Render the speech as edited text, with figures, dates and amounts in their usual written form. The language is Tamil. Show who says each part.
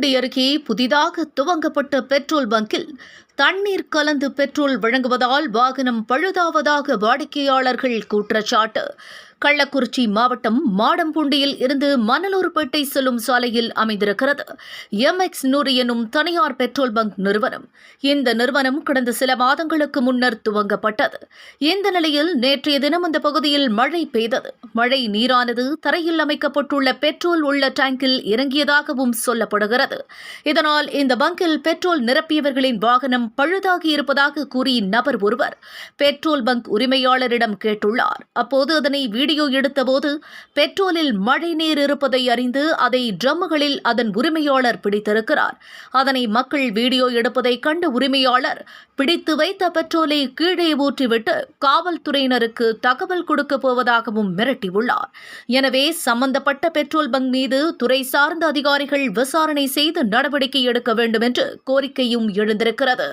Speaker 1: மாடம்பூண்டி அருகே புதிதாக துவங்கப்பட்ட பெட்ரோல் பங்கில் தண்ணீர் கலந்து பெட்ரோல் வழங்குவதால் வாகனம் பழுதாவதாக வாடிக்கையாளர்கள் குற்றச்சாட்டு. கள்ளக்குறிச்சி மாவட்டம் மாடம்பூண்டியில் இருந்து மணலூர்பேட்டை செல்லும் சாலையில் அமைந்திருக்கிறது MX 100 எனும் தனியார் பெட்ரோல் பங்க் நிறுவனம். இந்த நிறுவனம் கடந்த சில மாதங்களுக்கு முன்னர் துவங்கப்பட்டது. இந்த நிலையில் நேற்றைய தினம் அந்த பகுதியில் மழை பெய்தது. மழை நீரானது தரையில் அமைக்கப்பட்டுள்ள பெட்ரோல் உள்ள டேங்கில் இறங்கியதாகவும் சொல்லப்படுகிறது. இதனால் இந்த பங்கில் பெட்ரோல் நிரப்பியவர்களின் வாகனம் பழுதாகி இருப்பதாக கூறி நபர் ஒருவர் பெட்ரோல் பங்க் உரிமையாளரிடம் கேட்டுள்ளார். அப்போது அதனை வீடியோ எடுத்தபோது பெட்ரோலில் மழை நீர் இருப்பதை அறிந்து அதை ட்ரம்முகளில் அதன் உரிமையாளர் பிடித்திருக்கிறார். அதனை மக்கள் வீடியோ எடுப்பதை கண்ட உரிமையாளர் பிடித்து வைத்த பெட்ரோலை கீழே ஊற்றிவிட்டு காவல்துறையினருக்கு தகவல் கொடுக்க போவதாகவும் மிரட்டியுள்ளார். எனவே சம்பந்தப்பட்ட பெட்ரோல் பங்க் மீது துறை சார்ந்த அதிகாரிகள் விசாரணை செய்து நடவடிக்கை எடுக்க வேண்டும் என்று கோரிக்கையும் எழுந்திருக்கிறது.